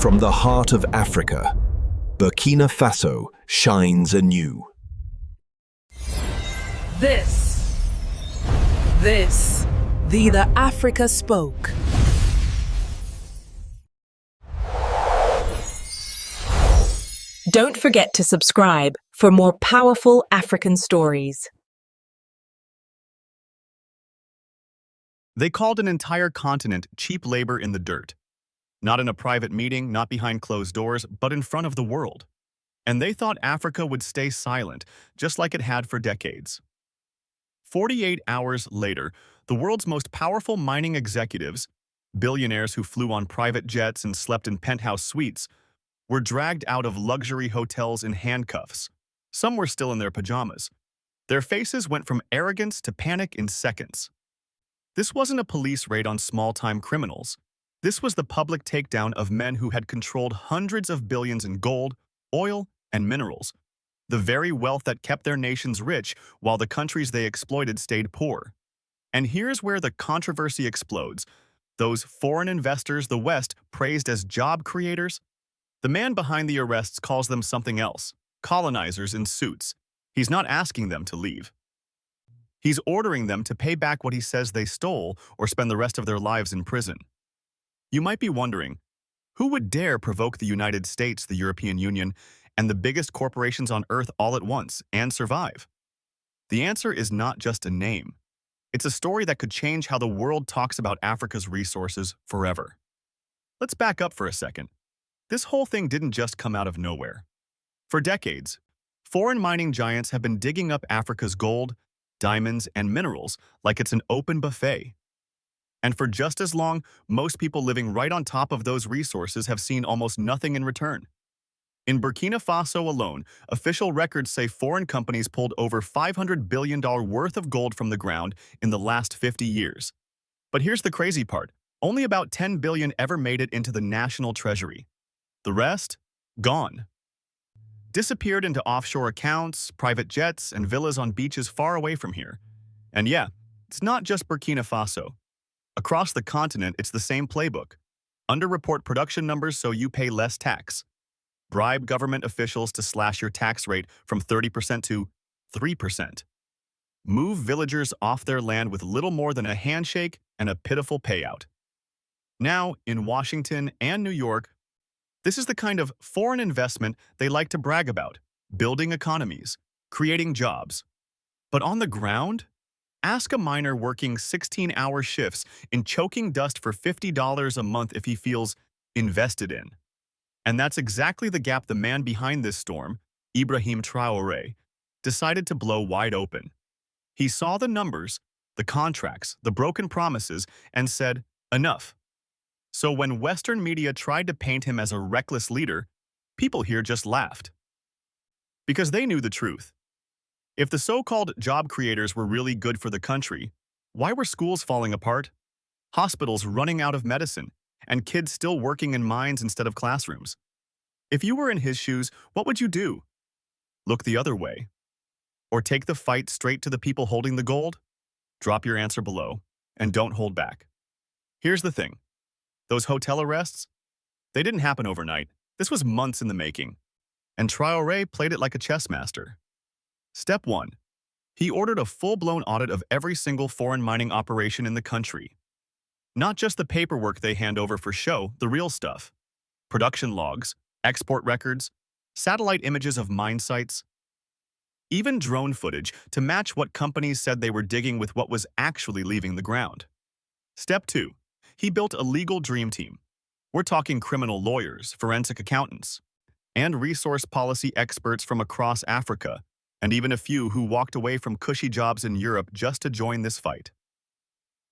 From the heart of Africa, Burkina Faso shines anew. The Africa Spoke. Don't forget to subscribe for more powerful African stories. They called an entire continent cheap labor in the dirt. Not in a private meeting, not behind closed doors, but in front of the world. And they thought Africa would stay silent, just like it had for decades. 48 hours later, the world's most powerful mining executives, billionaires who flew on private jets and slept in penthouse suites, were dragged out of luxury hotels in handcuffs. Some were still in their pajamas. Their faces went from arrogance to panic in seconds. This wasn't a police raid on small-time criminals. This was the public takedown of men who had controlled hundreds of billions in gold, oil, and minerals, the very wealth that kept their nations rich while the countries they exploited stayed poor. And here's where the controversy explodes. Those foreign investors the West praised as job creators, the man behind the arrests calls them something else, colonizers in suits. He's not asking them to leave. He's ordering them to pay back what he says they stole or spend the rest of their lives in prison. You might be wondering, who would dare provoke the United States, the European Union, and the biggest corporations on Earth all at once and survive? The answer is not just a name. It's a story that could change how the world talks about Africa's resources forever. Let's back up for a second. This whole thing didn't just come out of nowhere. For decades, foreign mining giants have been digging up Africa's gold, diamonds, and minerals like it's an open buffet. And for just as long, most people living right on top of those resources have seen almost nothing in return. In Burkina Faso alone, official records say foreign companies pulled over $500 billion worth of gold from the ground in the last 50 years. But here's the crazy part. Only about $10 billion ever made it into the national treasury. The rest? Gone. Disappeared into offshore accounts, private jets, and villas on beaches far away from here. And yeah, it's not just Burkina Faso. Across the continent, it's the same playbook. Underreport production numbers so you pay less tax. Bribe government officials to slash your tax rate from 30% to 3%. Move villagers off their land with little more than a handshake and a pitiful payout. Now, in Washington and New York, this is the kind of foreign investment they like to brag about, building economies, creating jobs. But on the ground, ask a miner working 16-hour shifts in choking dust for $50 a month if he feels invested in. And that's exactly the gap the man behind this storm, Ibrahim Traore, decided to blow wide open. He saw the numbers, the contracts, the broken promises, and said, enough. So when Western media tried to paint him as a reckless leader, people here just laughed. Because they knew the truth. If the so-called job creators were really good for the country, why were schools falling apart, hospitals running out of medicine, and kids still working in mines instead of classrooms? If you were in his shoes, what would you do? Look the other way? Or take the fight straight to the people holding the gold? Drop your answer below, and don't hold back. Here's the thing. Those hotel arrests? They didn't happen overnight. This was months in the making. And Traore played it like a chess master. Step 1. He ordered a full-blown audit of every single foreign mining operation in the country. Not just the paperwork they hand over for show, the real stuff. Production logs, export records, satellite images of mine sites, even drone footage to match what companies said they were digging with what was actually leaving the ground. Step 2. He built a legal dream team. We're talking criminal lawyers, forensic accountants, and resource policy experts from across Africa, and even a few who walked away from cushy jobs in Europe just to join this fight.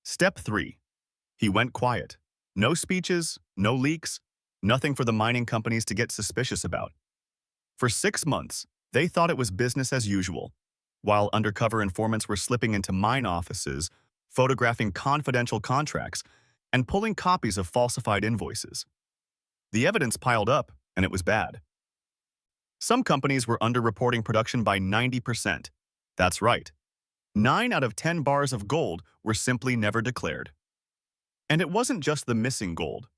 Step 3. He went quiet. No speeches, no leaks, nothing for the mining companies to get suspicious about. For 6 months, they thought it was business as usual, while undercover informants were slipping into mine offices, photographing confidential contracts, and pulling copies of falsified invoices. The evidence piled up, and it was bad. Some companies were underreporting production by 90%. That's right. 9 out of 10 bars of gold were simply never declared. And it wasn't just the missing gold.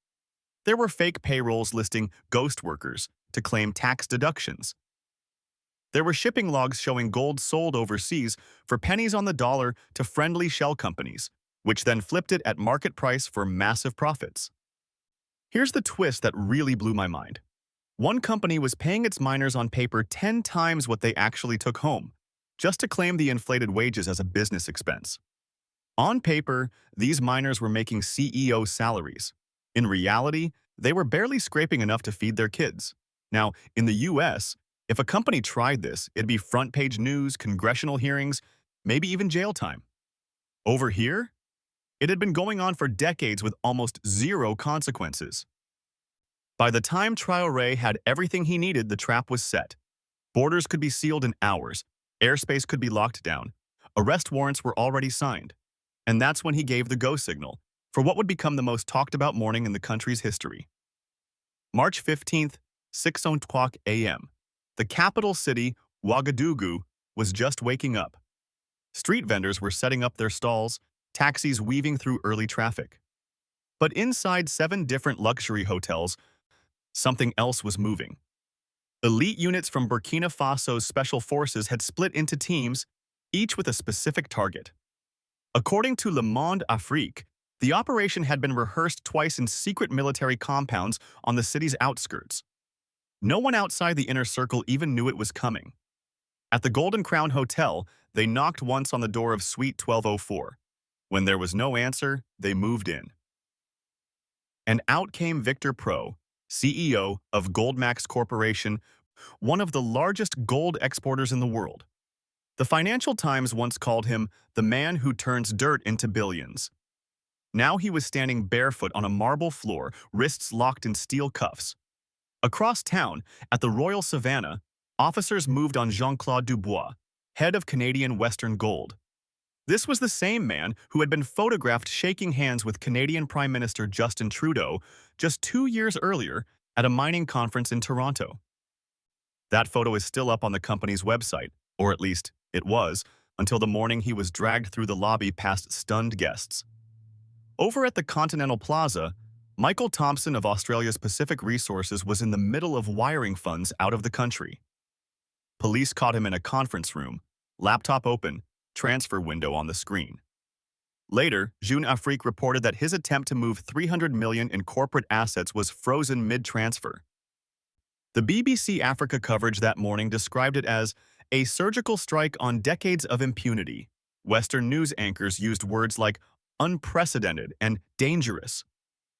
There were fake payrolls listing ghost workers to claim tax deductions. There were shipping logs showing gold sold overseas for pennies on the dollar to friendly shell companies, which then flipped it at market price for massive profits. Here's the twist that really blew my mind. One company was paying its miners on paper 10 times what they actually took home, just to claim the inflated wages as a business expense. On paper, these miners were making CEO salaries. In reality, they were barely scraping enough to feed their kids. Now, in the US, if a company tried this, it'd be front-page news, congressional hearings, maybe even jail time. Over here, it had been going on for decades with almost zero consequences. By the time Traore had everything he needed, the trap was set. Borders could be sealed in hours, airspace could be locked down, arrest warrants were already signed. And that's when he gave the go signal for what would become the most talked about morning in the country's history. March 15th, 6:00 a.m. The capital city, Ouagadougou, was just waking up. Street vendors were setting up their stalls, taxis weaving through early traffic. But inside 7 different luxury hotels, something else was moving. Elite units from Burkina Faso's special forces had split into teams, each with a specific target. According to Le Monde Afrique, the operation had been rehearsed twice in secret military compounds on the city's outskirts. No one outside the inner circle even knew it was coming. At the Golden Crown Hotel, they knocked once on the door of Suite 1204. When there was no answer, they moved in. And out came Victor Pro, CEO of Goldmax Corporation, one of the largest gold exporters in the world. The Financial Times once called him the man who turns dirt into billions. Now he was standing barefoot on a marble floor, wrists locked in steel cuffs. Across town, at the Royal Savannah, officers moved on Jean-Claude Dubois, head of Canadian Western Gold. This was the same man who had been photographed shaking hands with Canadian Prime Minister Justin Trudeau just 2 years earlier at a mining conference in Toronto. That photo is still up on the company's website, or at least it was, until the morning he was dragged through the lobby past stunned guests. Over at the Continental Plaza, Michael Thompson of Australia's Pacific Resources was in the middle of wiring funds out of the country. Police caught him in a conference room, laptop open, transfer window on the screen. Later, Jeune Afrique reported that his attempt to move $300 million in corporate assets was frozen mid-transfer. The BBC Africa coverage that morning described it as a surgical strike on decades of impunity. Western news anchors used words like unprecedented and dangerous.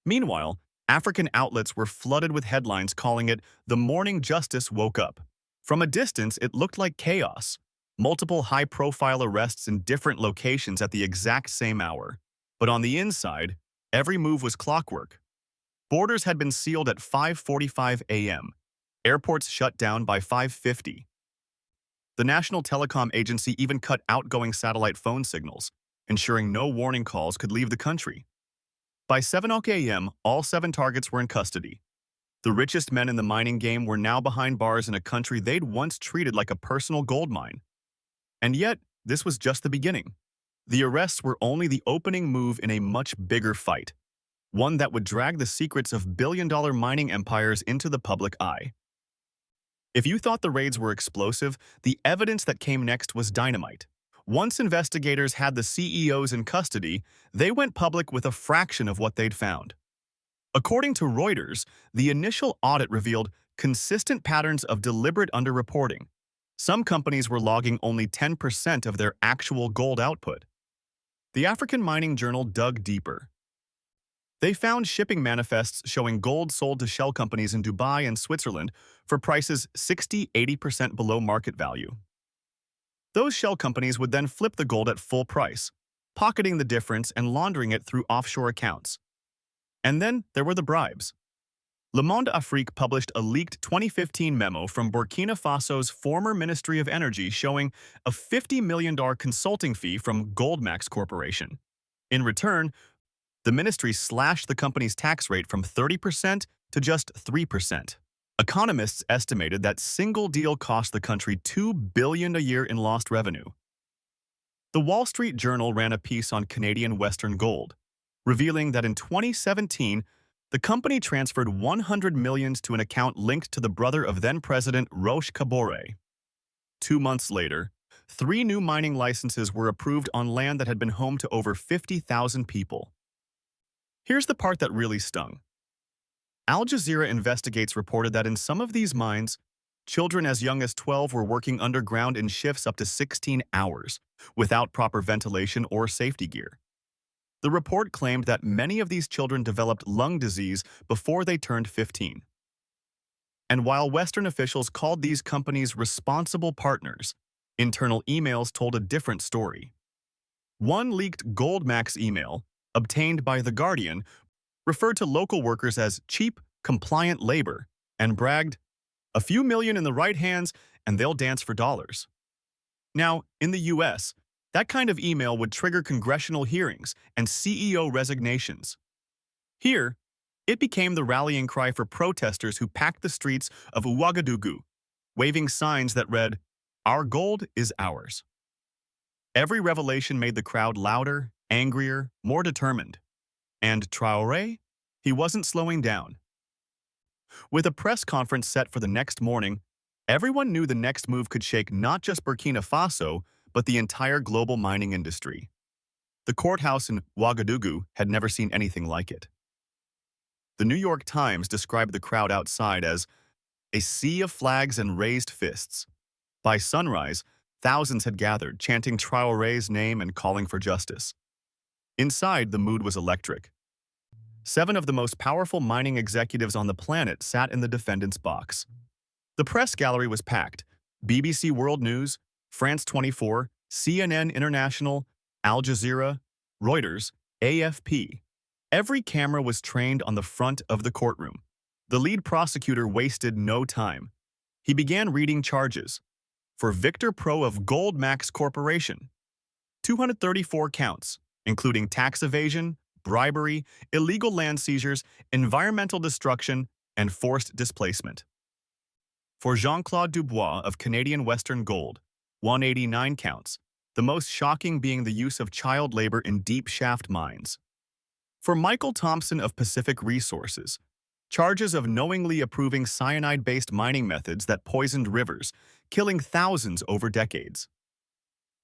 Meanwhile, African outlets were flooded with headlines calling it the morning justice woke up. From a distance, it looked like chaos. Multiple high-profile arrests in different locations at the exact same hour. But on the inside, every move was clockwork. Borders had been sealed at 5:45 a.m. Airports shut down by 5:50. The National Telecom Agency even cut outgoing satellite phone signals, ensuring no warning calls could leave the country. By 7:00 a.m., all 7 targets were in custody. The richest men in the mining game were now behind bars in a country they'd once treated like a personal gold mine. And yet, this was just the beginning. The arrests were only the opening move in a much bigger fight, one that would drag the secrets of billion-dollar mining empires into the public eye. If you thought the raids were explosive, the evidence that came next was dynamite. Once investigators had the CEOs in custody, they went public with a fraction of what they'd found. According to Reuters, the initial audit revealed consistent patterns of deliberate underreporting. Some companies were logging only 10% of their actual gold output. The African Mining Journal dug deeper. They found shipping manifests showing gold sold to shell companies in Dubai and Switzerland for prices 60–80% below market value. Those shell companies would then flip the gold at full price, pocketing the difference and laundering it through offshore accounts. And then there were the bribes. Le Monde Afrique published a leaked 2015 memo from Burkina Faso's former Ministry of Energy showing a $50 million consulting fee from Goldmax Corporation. In return, the ministry slashed the company's tax rate from 30% to just 3%. Economists estimated that single deal cost the country $2 billion a year in lost revenue. The Wall Street Journal ran a piece on Canadian Western Gold, revealing that in 2017, The company transferred 100 million to an account linked to the brother of then-President Roch Kabore. 2 months later, 3 new mining licenses were approved on land that had been home to over 50,000 people. Here's the part that really stung. Al Jazeera Investigates reported that in some of these mines, children as young as 12 were working underground in shifts up to 16 hours, without proper ventilation or safety gear. The report claimed that many of these children developed lung disease before they turned 15. And while Western officials called these companies responsible partners, internal emails told a different story. One leaked Goldmax email, obtained by The Guardian, referred to local workers as cheap, compliant labor and bragged, "A few million in the right hands and they'll dance for dollars." Now, in the US, that kind of email would trigger congressional hearings and CEO resignations. Here, it became the rallying cry for protesters who packed the streets of Ouagadougou, waving signs that read, "Our gold is ours." Every revelation made the crowd louder, angrier, more determined. And Traore? He wasn't slowing down. With a press conference set for the next morning, everyone knew the next move could shake not just Burkina Faso, but the entire global mining industry. The courthouse in Ouagadougou had never seen anything like it. The New York Times described the crowd outside as a sea of flags and raised fists. By sunrise, thousands had gathered, chanting Traore's name and calling for justice. Inside, the mood was electric. 7 of the most powerful mining executives on the planet sat in the defendant's box. The press gallery was packed. BBC World News, France 24, CNN International, Al Jazeera, Reuters, AFP. Every camera was trained on the front of the courtroom. The lead prosecutor wasted no time. He began reading charges. For Victor Pro of Goldmax Corporation, 234 counts, including tax evasion, bribery, illegal land seizures, environmental destruction, and forced displacement. For Jean-Claude Dubois of Canadian Western Gold, 189 counts, the most shocking being the use of child labor in deep shaft mines. For Michael Thompson of Pacific Resources, charges of knowingly approving cyanide-based mining methods that poisoned rivers, killing thousands over decades.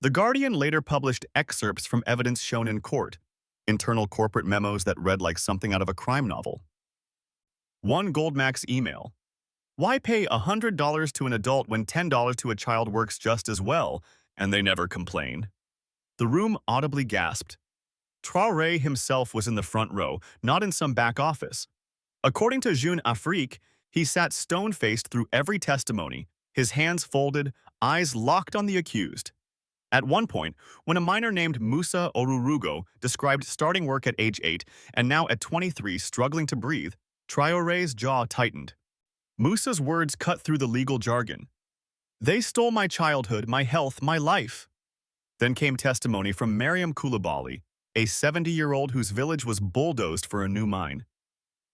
The Guardian later published excerpts from evidence shown in court, internal corporate memos that read like something out of a crime novel. One Goldmax email. Why pay $100 to an adult when $10 to a child works just as well, and they never complain? The room audibly gasped. Traore himself was in the front row, not in some back office. According to Jeune Afrique, he sat stone-faced through every testimony, his hands folded, eyes locked on the accused. At one point, when a miner named Musa Orurugo described starting work at age 8 and now at 23 struggling to breathe, Traore's jaw tightened. Musa's words cut through the legal jargon. "They stole my childhood, my health, my life." Then came testimony from Mariam Koulibaly, a 70-year-old whose village was bulldozed for a new mine.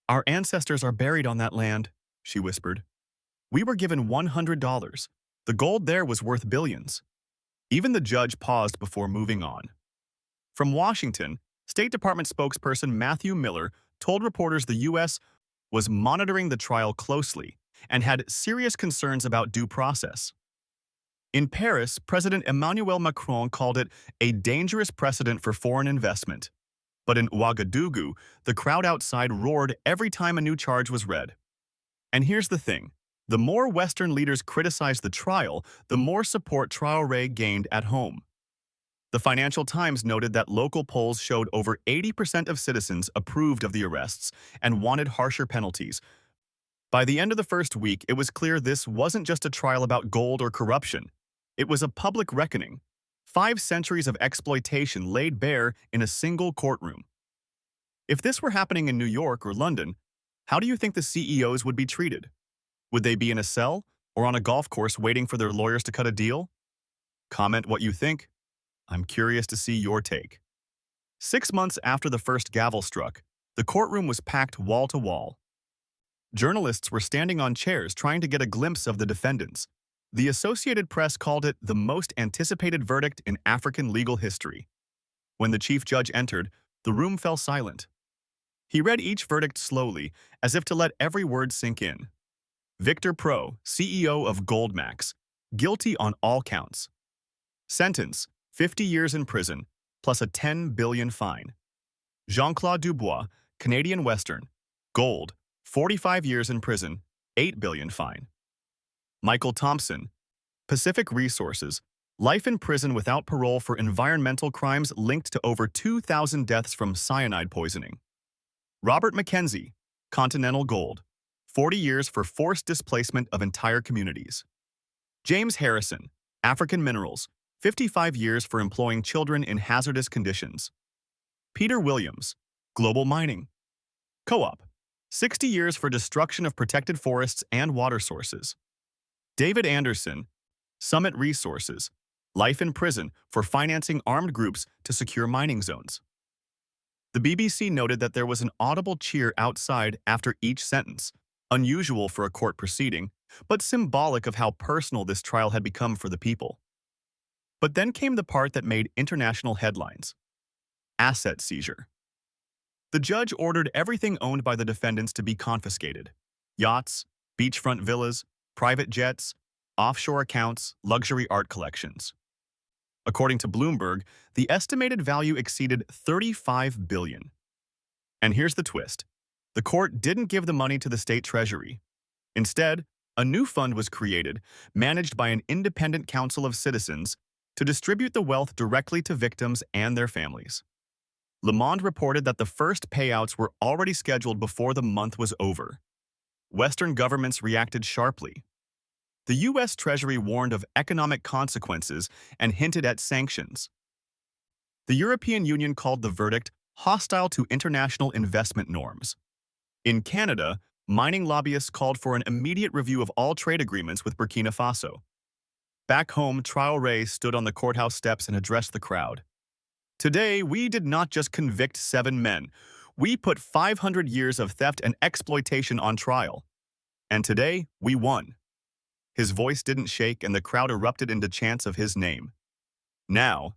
"Our ancestors are buried on that land," she whispered. "We were given $100. The gold there was worth billions." Even the judge paused before moving on. From Washington, State Department spokesperson Matthew Miller told reporters the U.S. was monitoring the trial closely and had serious concerns about due process. In Paris, President Emmanuel Macron called it a dangerous precedent for foreign investment. But in Ouagadougou, the crowd outside roared every time a new charge was read. And here's the thing. The more Western leaders criticized the trial, the more support Traore gained at home. The Financial Times noted that local polls showed over 80% of citizens approved of the arrests and wanted harsher penalties. By the end of the first week, it was clear this wasn't just a trial about gold or corruption. It was a public reckoning. 5 centuries of exploitation laid bare in a single courtroom. If this were happening in New York or London, how do you think the CEOs would be treated? Would they be in a cell or on a golf course waiting for their lawyers to cut a deal? Comment what you think. I'm curious to see your take. 6 months after the first gavel struck, the courtroom was packed wall to wall. Journalists were standing on chairs trying to get a glimpse of the defendants. The Associated Press called it the most anticipated verdict in African legal history. When the chief judge entered, the room fell silent. He read each verdict slowly, as if to let every word sink in. Victor Pro, CEO of Goldmax, guilty on all counts. Sentence, 50 years in prison, plus a $10 billion fine. Jean-Claude Dubois, Canadian Western, Gold, 45 years in prison, $8 billion fine. Michael Thompson, Pacific Resources, life in prison without parole for environmental crimes linked to over 2,000 deaths from cyanide poisoning. Robert McKenzie, Continental Gold, 40 years for forced displacement of entire communities. James Harrison, African Minerals, 55 years for employing children in hazardous conditions. Peter Williams, Global Mining. Co-op, 60 years for destruction of protected forests and water sources. David Anderson, Summit Resources, life in prison for financing armed groups to secure mining zones. The BBC noted that there was an audible cheer outside after each sentence, unusual for a court proceeding, but symbolic of how personal this trial had become for the people. But then came the part that made international headlines. Asset seizure. The judge ordered everything owned by the defendants to be confiscated. Yachts, beachfront villas, private jets, offshore accounts, luxury art collections. According to Bloomberg, the estimated value exceeded $35 billion. And here's the twist. The court didn't give the money to the state treasury. Instead, a new fund was created, managed by an independent council of citizens, to distribute the wealth directly to victims and their families. Le Monde reported that the first payouts were already scheduled before the month was over. Western governments reacted sharply. The U.S. Treasury warned of economic consequences and hinted at sanctions. The European Union called the verdict hostile to international investment norms. In Canada, mining lobbyists called for an immediate review of all trade agreements with Burkina Faso. Back home, Traore stood on the courthouse steps and addressed the crowd. Today, we did not just convict 7 men. We put 500 years of theft and exploitation on trial. And today, we won. His voice didn't shake and the crowd erupted into chants of his name. Now,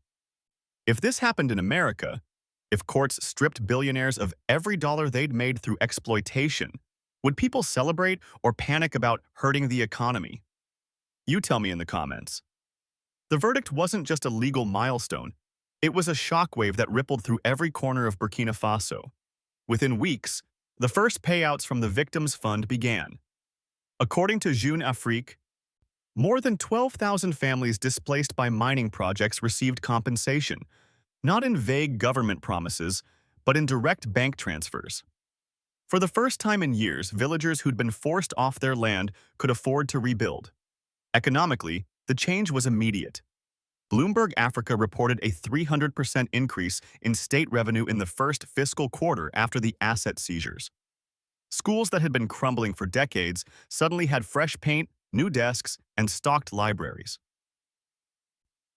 if this happened in America, if courts stripped billionaires of every dollar they'd made through exploitation, would people celebrate or panic about hurting the economy? You tell me in the comments. The verdict wasn't just a legal milestone. It was a shockwave that rippled through every corner of Burkina Faso. Within weeks, the first payouts from the Victims Fund began. According to Jeune Afrique, more than 12,000 families displaced by mining projects received compensation, not in vague government promises, but in direct bank transfers. For the first time in years, villagers who'd been forced off their land could afford to rebuild. Economically, the change was immediate. Bloomberg Africa reported a 300% increase in state revenue in the first fiscal quarter after the asset seizures. Schools that had been crumbling for decades suddenly had fresh paint, new desks, and stocked libraries.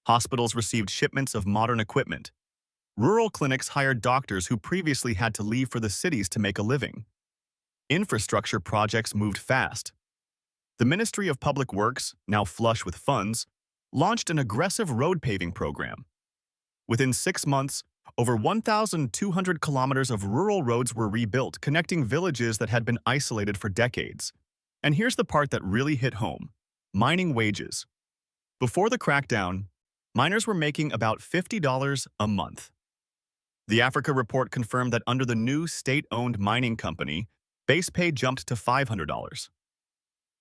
Hospitals received shipments of modern equipment. Rural clinics hired doctors who previously had to leave for the cities to make a living. Infrastructure projects moved fast. The Ministry of Public Works, now flush with funds, launched an aggressive road paving program. Within 6 months, over 1,200 kilometers of rural roads were rebuilt, connecting villages that had been isolated for decades. And here's the part that really hit home: mining wages. Before the crackdown, miners were making about $50 a month. The Africa report confirmed that under the new state-owned mining company, base pay jumped to $500.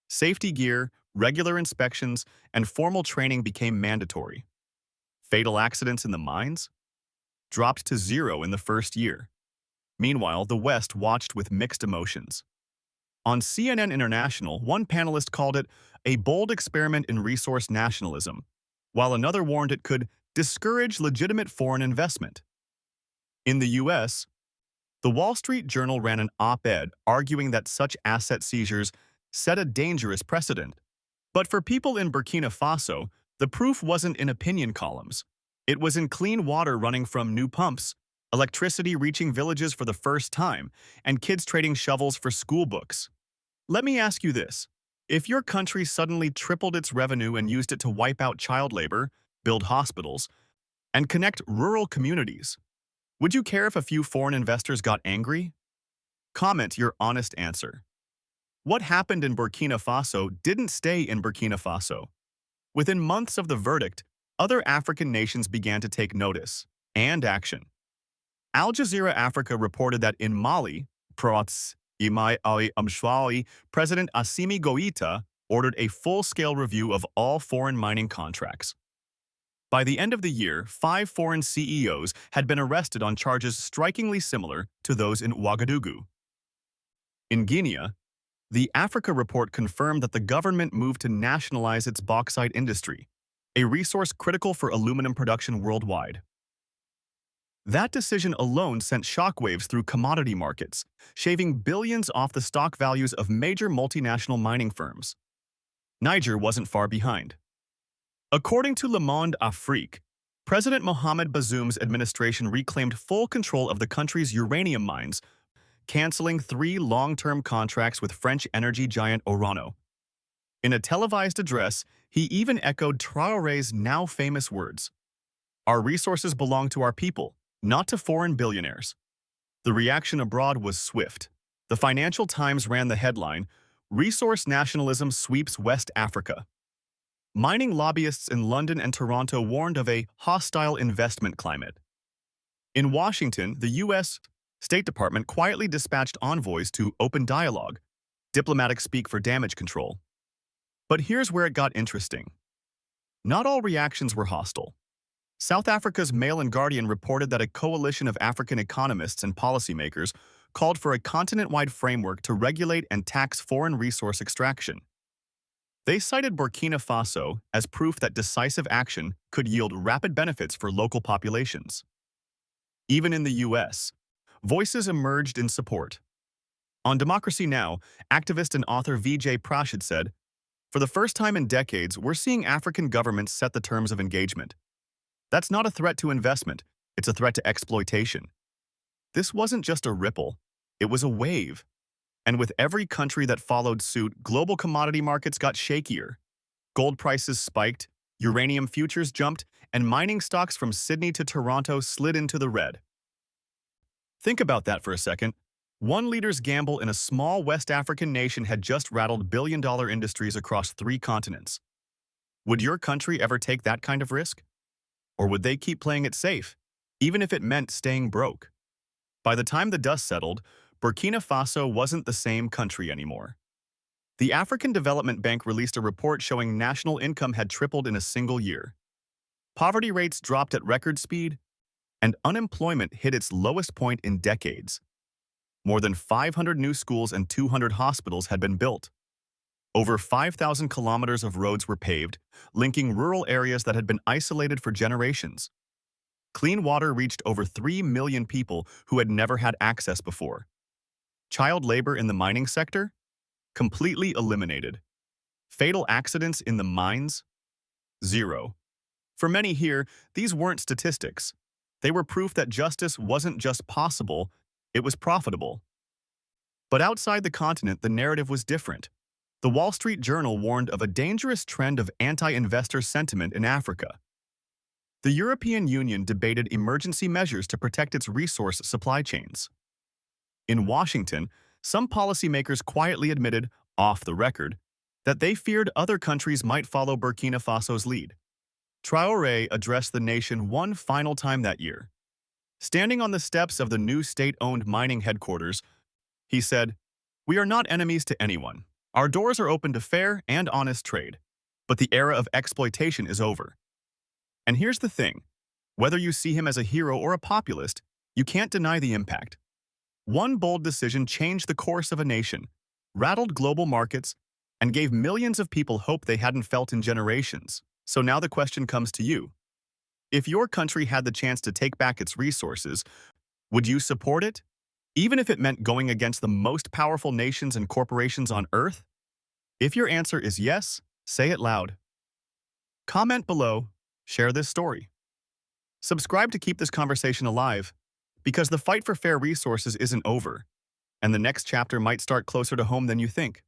Safety gear, regular inspections, and formal training became mandatory. Fatal accidents in the mines dropped to 0 in the first year. Meanwhile, the West watched with mixed emotions. On CNN International, one panelist called it a bold experiment in resource nationalism, while another warned it could discourage legitimate foreign investment. In the U.S., the Wall Street Journal ran an op-ed arguing that such asset seizures set a dangerous precedent. But for people in Burkina Faso, the proof wasn't in opinion columns. It was in clean water running from new pumps, electricity reaching villages for the first time, and kids trading shovels for school books. Let me ask you this. If your country suddenly tripled its revenue and used it to wipe out child labor, build hospitals, and connect rural communities, would you care if a few foreign investors got angry? Comment your honest answer. What happened in Burkina Faso didn't stay in Burkina Faso. Within months of the verdict, other African nations began to take notice and action. Al Jazeera Africa reported that in Mali, President Assimi Goïta ordered a full-scale review of all foreign mining contracts. By the end of the year, 5 foreign CEOs had been arrested on charges strikingly similar to those in Ouagadougou. In Guinea, the Africa report confirmed that the government moved to nationalize its bauxite industry, a resource critical for aluminum production worldwide. That decision alone sent shockwaves through commodity markets, shaving billions off the stock values of major multinational mining firms. Niger wasn't far behind. According to Le Monde Afrique, President Mohamed Bazoum's administration reclaimed full control of the country's uranium mines, canceling 3 long-term contracts with French energy giant Orano. In a televised address, he even echoed Traore's now famous words, "Our resources belong to our people, not to foreign billionaires." The reaction abroad was swift. The Financial Times ran the headline, "Resource Nationalism Sweeps West Africa." Mining lobbyists in London and Toronto warned of a hostile investment climate. In Washington, the U.S. State Department quietly dispatched envoys to open dialogue, diplomatic speak for damage control. But here's where it got interesting. Not all reactions were hostile. South Africa's Mail and Guardian reported that a coalition of African economists and policymakers called for a continent-wide framework to regulate and tax foreign resource extraction. They cited Burkina Faso as proof that decisive action could yield rapid benefits for local populations. Even in the U.S., voices emerged in support. On Democracy Now!, activist and author Vijay Prashad said, "For the first time in decades, we're seeing African governments set the terms of engagement. That's not a threat to investment, it's a threat to exploitation." This wasn't just a ripple, it was a wave. And with every country that followed suit, global commodity markets got shakier. Gold prices spiked, uranium futures jumped, and mining stocks from Sydney to Toronto slid into the red. Think about that for a second. One leader's gamble in a small West African nation had just rattled billion-dollar industries across 3 continents. Would your country ever take that kind of risk? Or would they keep playing it safe, even if it meant staying broke? By the time the dust settled, Burkina Faso wasn't the same country anymore. The African Development Bank released a report showing national income had tripled in a single year. Poverty rates dropped at record speed, and unemployment hit its lowest point in decades. More than 500 new schools and 200 hospitals had been built. Over 5,000 kilometers of roads were paved, linking rural areas that had been isolated for generations. Clean water reached over 3 million people who had never had access before. Child labor in the mining sector? Completely eliminated. Fatal accidents in the mines? 0. For many here, these weren't statistics. They were proof that justice wasn't just possible, it was profitable. But outside the continent, the narrative was different. The Wall Street Journal warned of a dangerous trend of anti-investor sentiment in Africa. The European Union debated emergency measures to protect its resource supply chains. In Washington, some policymakers quietly admitted, off the record, that they feared other countries might follow Burkina Faso's lead. Traore addressed the nation one final time that year. Standing on the steps of the new state-owned mining headquarters, he said, "We are not enemies to anyone. Our doors are open to fair and honest trade. But the era of exploitation is over." And here's the thing. Whether you see him as a hero or a populist, you can't deny the impact. One bold decision changed the course of a nation, rattled global markets, and gave millions of people hope they hadn't felt in generations. So now the question comes to you. If your country had the chance to take back its resources, would you support it? Even if it meant going against the most powerful nations and corporations on Earth? If your answer is yes, say it loud. Comment below, share this story. Subscribe to keep this conversation alive, because the fight for fair resources isn't over, and the next chapter might start closer to home than you think.